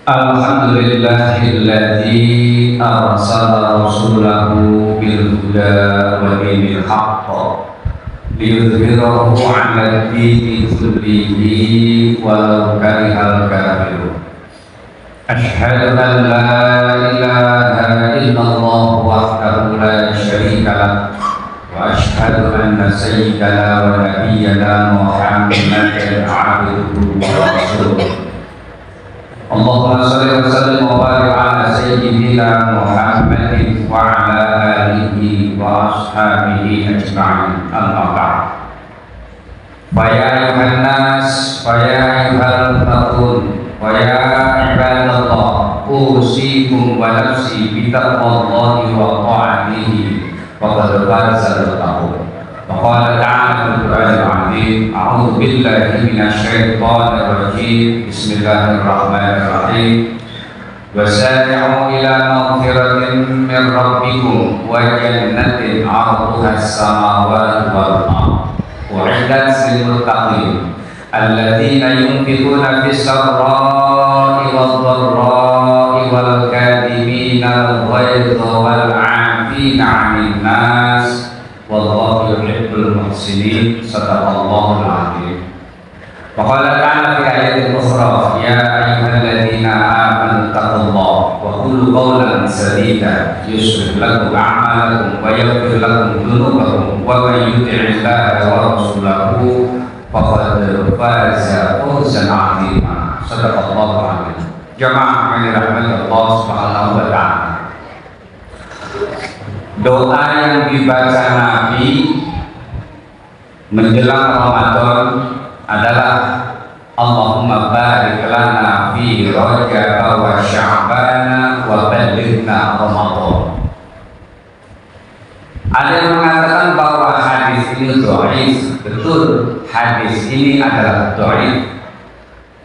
Alhamdulillahilladzi arsala rasulahu bil huda wa dinil haqq liyudhhirahu 'ala ad-dini kullihi walau karihal kafirun. Asyhadu an la ilaha illallah wahdahu la syarika lah wa asyhadu anna sayyidana wa nabiyyana Muhammadan 'abduhu wa rasuluh. Allahumma shalli wa sallim wa barik ala sayyidina Muhammadin wa ala alihi wa ashabihi ajma'in. Amma ba'd. Fa ya ayyuhan nas, fa ya ayyuhal muttaqun, wa ya ibadallah, usikum wa nafsi bi taqwallahi wa ta'atihi faqad faza al-muttaqun. وقال تعالى في القرآن العظيم أعوذ بالله من الشيطان الرجيم بسم الله الرحمن الرحيم وسارعوا إلى مغفرة من ربكم وجنة عرضها السماوات والأرض أعدت للمتقين الذين ينفقون في السراء والضراء والكاظمين الغيظ والعافين عن الناس wallahu yuhibbul muhsinin. Shadaqallahul azim. Wa qala ta'ala fi ayatin ukhra ya ayyuhalladzina amanu taqullaha wa qulu qawlan sadida yuslih lakum a'malakum wa yaghfir lakum dhunubakum wa may yuti'illaha wa rasulahu faqad faza fawzan 'azima. Shadaqallahul azim. Jamaah yang dirahmati Allah Subhanahu wa ta'ala, doa yang dibaca Nabi menjelang Ramadan adalah Allahumma barik lana fi Rajab wa Sya'ban wa ballighna Ramadan. Ada yang mengatakan bahwa hadis ini dhaif. Betul, hadis ini adalah dhaif.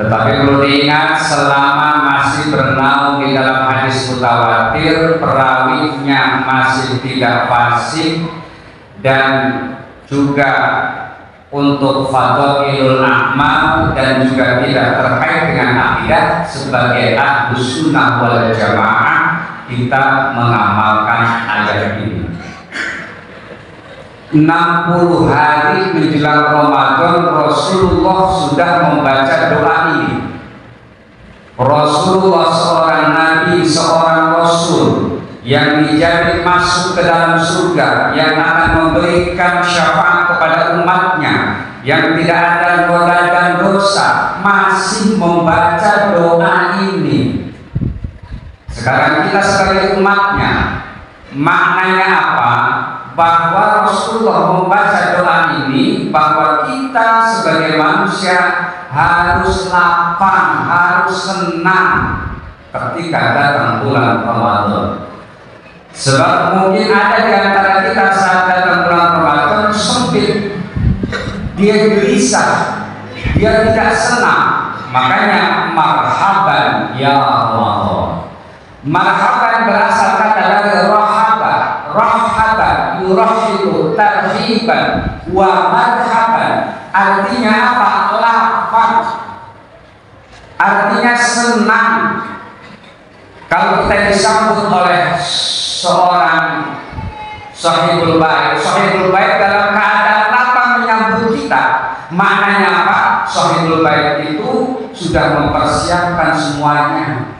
Tetapi perlu diingat, selama masih bernaung di dalam hadis mutawatir, perawinya masih tidak fasik, dan juga untuk fadhailul a'mal dan juga tidak terkait dengan akidah, sebagai ahlus sunnah wal jamaah kita mengamalkan ayat ini. 60 hari menjelang Ramadan Rasulullah sudah membaca doa ini. Rasulullah seorang nabi, seorang rasul yang dijamin masuk ke dalam surga, yang akan memberikan syafaat kepada umatnya, yang tidak ada noda dan dosa, masih membaca doa ini. Sekarang kita sebagai umatnya, maknanya apa? Bahwa Rasulullah membaca doa ini, bahwa kita sebagai manusia harus lapang, harus senang ketika datang bulan Ramadan. Sebab mungkin ada di antara kita saat datang bulan Ramadan sempit, dia gelisah, dia tidak senang. Makanya marhaban ya Ramadan. Marhaban berasal kata dari rahaba, rahaba yurahibu tarhiban wa marhaban. Artinya apa? Lapang, artinya senang. Kalau kita disambut oleh seorang sahibul bait, sahibul bait dalam keadaan lapang menyambut kita, maknanya apa? Sahibul bait itu sudah mempersiapkan semuanya.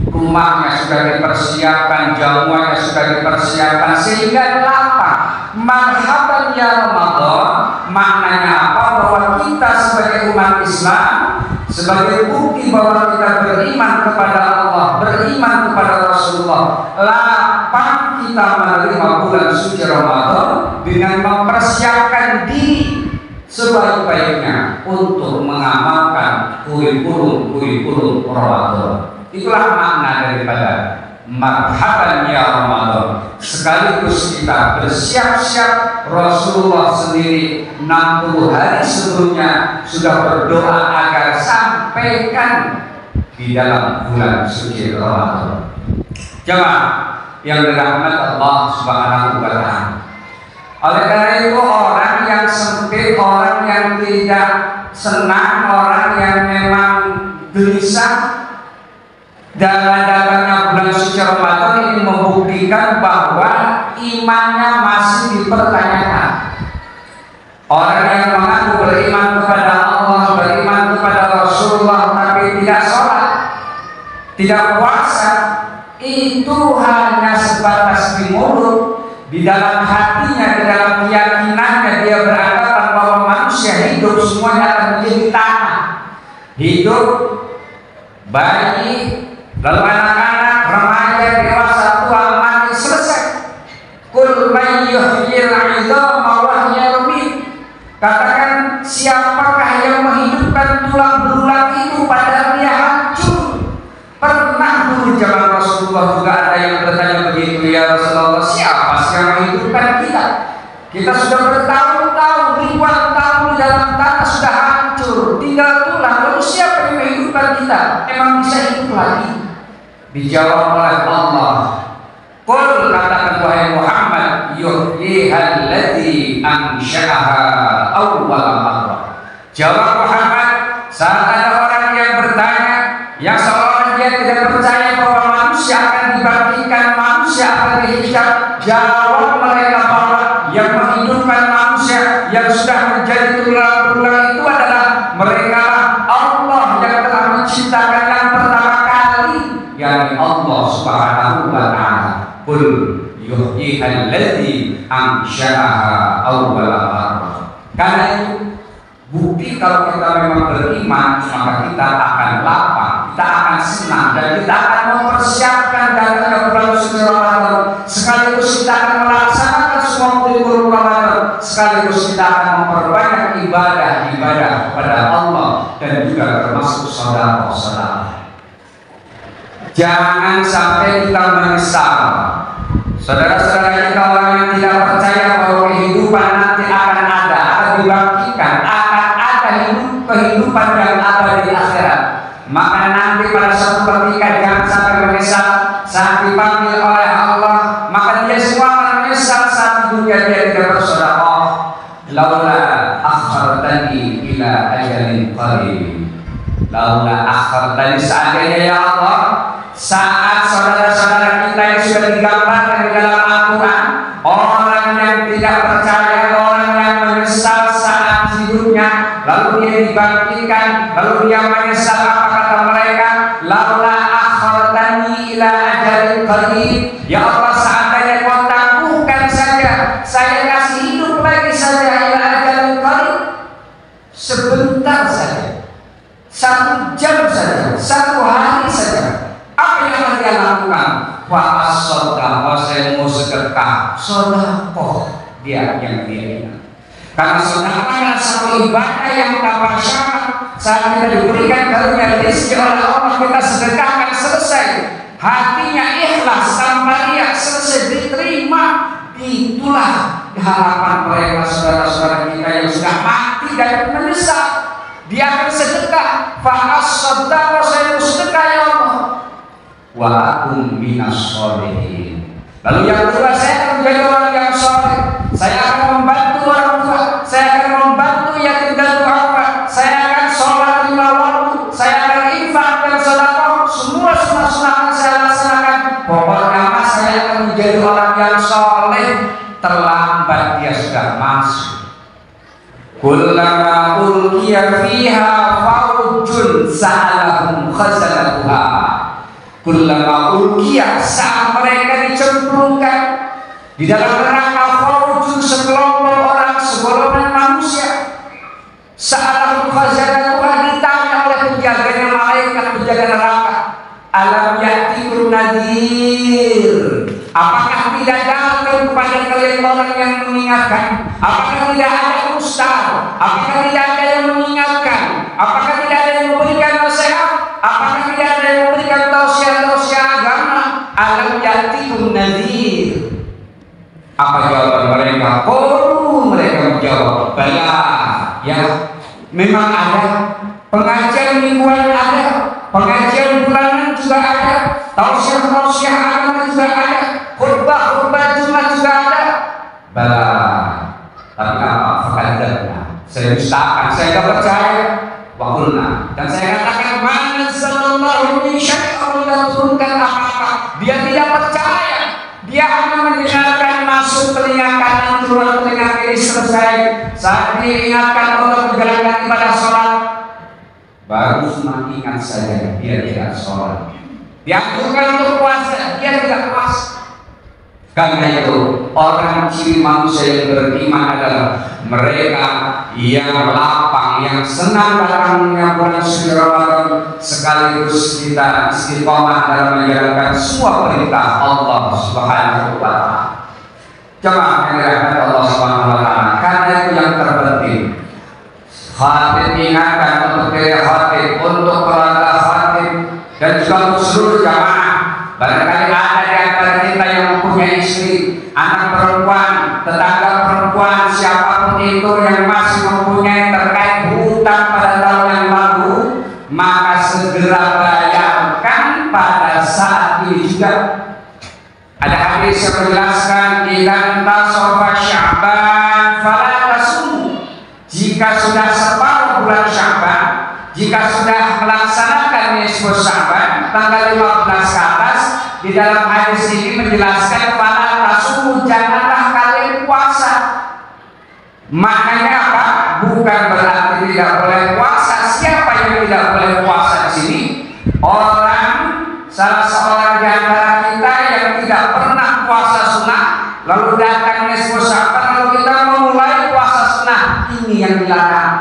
Rumahnya sudah dipersiapkan, jamuannya sudah dipersiapkan, sehingga lapang. Marhaban ya Ramadan, maknanya apa? Bahwa kita sebagai umat Islam, sebagai bukti bahwa kita beriman kepada Allah, beriman kepada Rasulullah, lapang kita menerima bulan suci Ramadan dengan mempersiapkan diri sebaik-baiknya untuk mengamalkan kurikulum Ramadan. Itulah makna daripada marhaban ya Ramadan. Sekaligus kita bersiap-siap. Rasulullah sendiri 60 hari sebelumnya sudah berdoa agar sampaikan di dalam bulan suci Ramadan. Jemaah yang dirahmati Allah Subhanahu wa ta'ala, oleh karena itu orang yang sempit, orang yang tidak senang, orang yang memang gelisah, Dengan datangnya bulan suci Ramadan ini membuktikan bahwa imannya masih dipertanyakan. Orang yang mengaku beriman kepada Allah, beriman kepada Rasulullah, tapi tidak sholat, tidak puasa, itu hanya sebatas di mulut. Di dalam hatinya, di dalam keyakinannya, dia beranggapan bahwa manusia hidup semuanya akan menjadi tanah. Hidup, bayi, lalu anak-anak, remaja, dewasa, tua, mati, selesai. Kul may yuhyil 'idhama wa hiya ramim. Katakan, siapakah yang menghidupkan tulang belulang itu padahal dia hancur? Pernah dulu zaman Rasulullah juga ada yang bertanya begitu, ya Rasulullah, siapa sih yang menghidupkan kita? Kita sudah bertahun-tahun, ribuan tahun di dalam tanah sudah hancur, tinggal tulang. Lalu siapa yang menghidupkan kita? Emang bisa hidup lagi? Dijawab oleh Allah, qul, katakan wahai Muhammad, yuhyihal ladzi ansha'aha awwal marrah. Jawab Muhammad, saat ada orang yang bertanya, yang seolah dia tidak percaya bahwa manusia akan dibangkitkan, manusia akan dihisab, jawab mereka bahwa yang menghidupkan manusia yang sudah menjadi tulang belulang itu adalah mereka Allah yang telah menciptakan yang pertama kali, yakni Allah Subhanahu wa ta'ala. Qul yuhyihal ladzi ansha'aha awwal marrah. Karena itu bukti kalau kita memang beriman, maka kita akan lapang, kita akan senang, dan kita akan mempersiapkan datangnya bulan suci Ramadan. Sekaligus kita akan melaksanakan semua kurikulum Ramadan, sekaligus kita akan memperbanyak ibadah-ibadah kepada Allah dan juga termasuk saudara-saudara. Jangan sampai kita menyesal. Saudara-saudara kita orang yang tidak percaya bahwa kehidupan nanti akan ada, akan dibangkitkan, akan ada kehidupan yang ada di akhirat. Maka nanti pada suatu ketika jangan sampai menyesal saat dipanggil oleh Allah. Maka dia semua akan menyesal saat dunia dia tidak bersedekah. Laula akhartani ila ajalin qarib. Laula akhartani, seandainya ya Allah, saat saudara-saudara kita yang sudah digambarkan di dalam Al-Quran, orang yang tidak percaya, orang yang menyesal saat hidupnya, lalu dia dibangkitkan, lalu dia menyesal, apa kata mereka? Laula akhartani ila ajalin qarib. Ya Allah, seandainya kau tangguhkan saja, saya kasih hidup lagi saja ila ajalin qarib, sebentar saja, 1 jam saja, 1 hari saja. Apa yang akan dia lakukan? Wa as-sadaqah, saya mau sedekah. Sedekah dia yang dia ingat. Karena sedekah adalah satu ibadah yang tanpa syarat. Saat kita diberikan karunia rezeki oleh Allah, kita sedekahkan, selesai. Hatinya ikhlas tanpa riya, selesai, diterima. Itulah harapan mereka saudara-saudara kita yang sudah mati dan menyesal. Dia akan sedekah. Fa as-sadaqah, saya mau sedekah ya Allah. Wa akum minas sholihin. Lalu yang kedua, saya akan menjadi orang yang soleh. Saya akan membantu orang tua. Saya akan membantu yatim dan duafa. Saya akan sholat 5 waktu. Saya akan infak dan sedekah. Semua sunnah-sunnah saya laksanakan. Pokoknya mas, saya akan menjadi orang yang soleh. Terlambat dia sudah masuk. Kullama ulqiya fiha faujun sa'alahum khazanatuha. Kullama ulqiya, saat mereka dicemplungkan di dalam neraka, faujun, sekelompok orang, segolongan manusia, sa'alahum khazanatuha, ditanya oleh penjaganya, malaikat penjaga neraka, alam ya'tikum nadhir, apakah tidak datang kepada kalian orang yang mengingatkan? Apakah tidak ada ustaz? Apakah tidak ada yang mengingatkan? Apakah tidak ada yang memberikan nasihat? Apakah tidak ada yang memberikan tausiah-tausiah agama? Alam ya'tikum nadhir. Apa jawaban mereka? Oh, mereka menjawab, bala, ya, memang ada. Pengajian mingguan ada, pengajian bulanan juga ada, tausiah-tausiah agama juga ada, khutbah-khutbah Jumat juga ada. Bala, tapi apa? Fakadzabna, saya dustakan, saya tidak percaya. Waqulna, dan saya katakan, man sallallahu min syai'in Allah turunkan apa-apa. Dia tidak percaya. Dia hanya mendengarkan masuk telinga kanan, keluar telinga kiri, selesai. Saat diingatkan Allah menjalankan ibadah sholat, baru cuma ingat saja, dia tidak sholat. Dianjurkan untuk puasa, dia tidak puasa. Karena itu orang ciri manusia yang beriman adalah mereka yang lapang, yang senang datangnya bulan suci Ramadan, sekaligus kita istiqomah dalam menjalankan semua perintah Allah Subhanahu wa Ta'ala. Coba mengingatkan Allah Subhanahu wa Ta'ala, karena itu yang terpenting. Khatib ingatkan untuk diri khatib, untuk keluarga khatib, dan juga untuk seluruh jamaah. Barangkali ada di antara kita yang mempunyai istri, anak perempuan, tetangga perempuan, siapapun itu yang masih mempunyai terkait hutang pada tahun yang lalu, maka segera bayarkan pada saat ini juga. Ada hadis yang menjelaskan, idan tasofa Sya'ban fala tasum. Jika sudah separuh bulan Sya'ban, jika sudah melaksanakan nisfu Sya'ban tanggal 15 ke atas, di dalam hadis ini menjelaskan fala tasum, janganlah kalian puasa. Maknanya apa? Bukan berarti tidak boleh puasa. Siapa yang tidak boleh puasa di sini? Orang, salah seorang di antara kita yang tidak pernah puasa sunnah, lalu datang nisfu Sya'ban, lalu kita memulai puasa sunnah. Ini yang dilarang.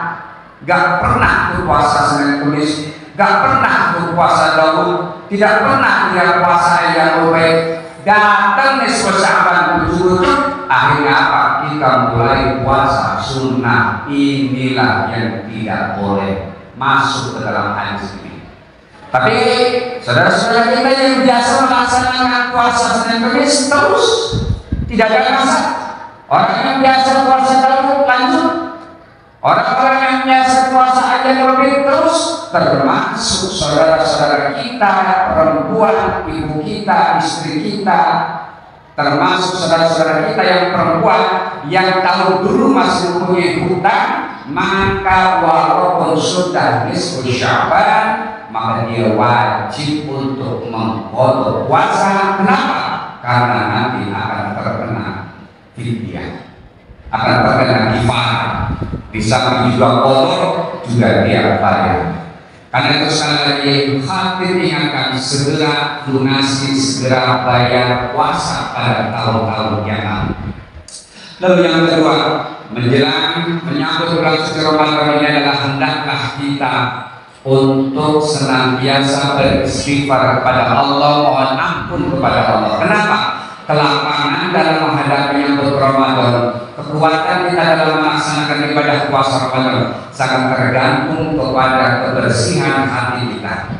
Gak pernah berpuasa Senin Kamis, gak pernah berpuasa Daud, tidak pernah dia puasa yang baik. Datang nisfu Sya'ban betul-betul, akhirnya apa? Kita mulai puasa sunnah. Inilah yang tidak boleh masuk ke dalam hadis ini. Tapi saudara-saudara kita yang biasa melaksanakan puasa Senin Kamis terus, tidak ada masalah. Orang yang biasa puasa Daud lanjut. Orang-orang yang biasa puasa aja lebih terus, termasuk saudara-saudara kita, perempuan, ibu kita, istri kita, termasuk saudara-saudara kita yang perempuan yang tahu dulu masih mempunyai hutang, maka walaupun sudah nisfu Sya'ban, maka dia wajib untuk mengqadha puasa. Kenapa? Karena nanti akan terkena fidyah, akan terkena kifarah. Di samping juga kotor, juga dia bayar. Karena itu sekali lagi khatib ingatkan, segera lunasi, segera bayar puasa pada tahun-tahun yang lalu. Lalu yang kedua, menjelang menyambut bulan suci Ramadan ini adalah hendaklah kita untuk senantiasa beristighfar kepada Allah, mohon ampun kepada Allah. Kenapa? Kelapangan dalam menghadapi yang Ramadan, kekuatan kita dalam melaksanakan ibadah puasa Ramadan sangat tergantung kepada kebersihan hati kita.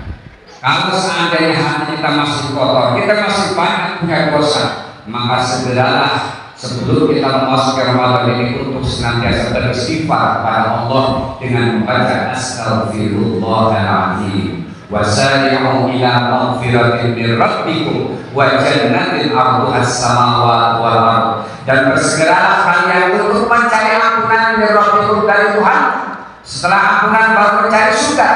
Kalau seandainya hati kita masih kotor, kita masih banyak punya dosa, maka segeralah sebelum kita memasuki Ramadan ini untuk senantiasa beristighfar kepada Allah dengan membaca Astaghfirullahaladzim, wasari'u ila maghfiratin min rabbikum wa jannatin 'arduhas samawati wal ardh, dan bersegeralah kalian untuk mencari ampunan dari Rabbikum, dari Tuhan. Setelah ampunan baru mencari surga.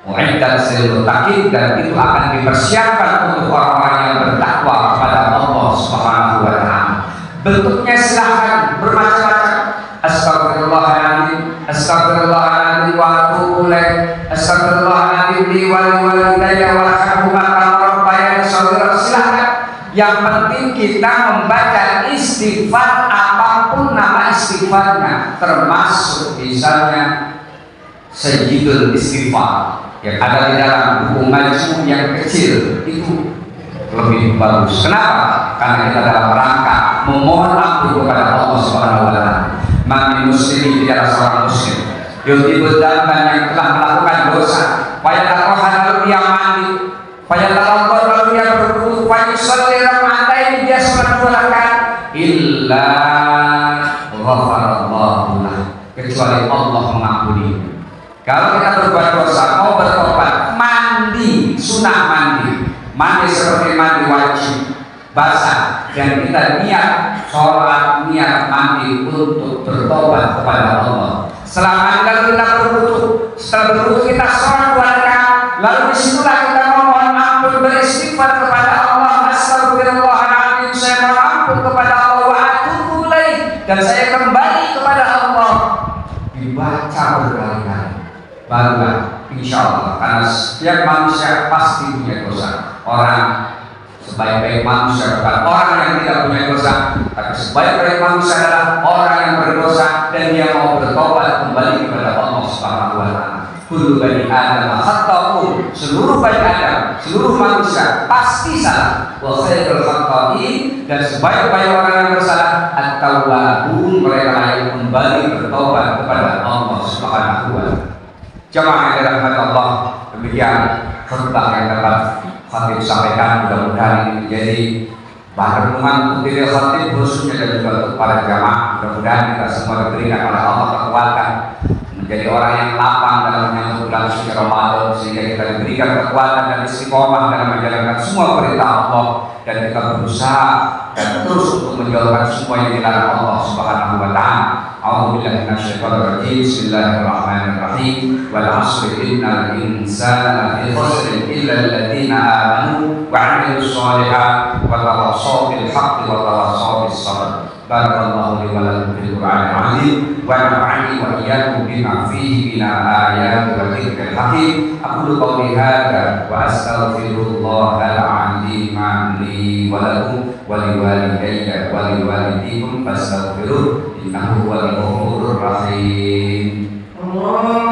Mu'iddat lil muttaqin, dan itu akan dipersiapkan untuk orang-orang yang bertakwa kepada Allah Subhanahu wa Ta'ala. Bentuknya silahkan bermacam-macam. Astagfirullahaladzim, astagfirullahaladzim wa atubu ilaih, astagfirullahaladzim li wa liwalidayya warhamhuma kama rabbayani shaghira. Silahkan. Yang penting kita membaca istighfar, apapun nama istighfarnya, termasuk misalnya Sayyidul Istighfar yang ada di dalam buku majmu yang kecil, itu lebih bagus. Kenapa? Karena kita dalam rangka memohon ampun kepada Allah Subhanahu wa Ta'ala. Mami muslimin, tidaklah seorang muslim yutibul dzamban yang telah melakukan dosa, fayatarohan lalu dia mandi, fayatarohan lalu dia berwudu, fayusalli raka'atain, dia sholat 2 rakaat, illa ghafarallahu lah, kecuali Allah mengampuni. Kalau kita berbuat dosa, mau bertobat, mandi, sunah mandi seperti mandi wajib, basah, dan kita niat sholat, niat mandi untuk bertobat kepada Allah. Selama kita berwudu, setelah berwudu kita sholat 2 rakaat, lalu disitulah kita memohon ampun beristighfar kepada Allah, astagfirullahaladzim, saya mohon ampun kepada Allah, wa atubu ilaih, dan saya kembali kepada Allah, dibaca berkali-kali, barulah insya Allah, karena setiap manusia pasti punya dosa. Orang sebaik-baik manusia bukan orang yang tidak punya dosa, tapi sebaik-baik manusia adalah orang yang berdosa dan dia mau bertobat kembali kepada Allah Subhanahu wa taala. Kullu bani Adam khata'un, seluruh bani Adam, seluruh manusia pasti salah. Wa khairul khata'in, dan sebaik-baik orang yang bersalah at-tawwabun, mereka yang kembali bertobat kepada Allah Subhanahu wa taala. Jemaah yang dirahmati Allah, demikian khutbah yang dapat khatib sampaikan. Mudah-mudahan ini menjadi bahan renungan untuk diri khatib khususnya dan juga untuk para jamaah. Mudah-mudahan kita semua diberikan oleh Allah kekuatan menjadi orang yang lapang dalam menyambut bulan suci Ramadan, sehingga kita diberikan kekuatan dan istiqomah dalam menjalankan semua perintah Allah, dan kita berusaha dan terus untuk menjauhkan semua yang dilarang Allah Subhanahu wa taala. A'udzubillahi minasyaitonir rajim. Bismillahirrahmanirrahim. Wal 'ashri innal insana lafi khusr illa alladziina aamanu wa 'amilus shalihaati wa tawassaw bil haqqi wa tawassaw bis sabr. Barakallahu li wa lakum fil Qur'anil 'azim wa nafa'ani wa iyyakum bima fihi minal ayati wa dzikril hakim. Aqulu qawli hadza wa astaghfirullahal 'azim li wa lakum wa liwalidayya wa liwalidikum fastaghfiruhu innahu huwal ghafurur rahim. Allahumma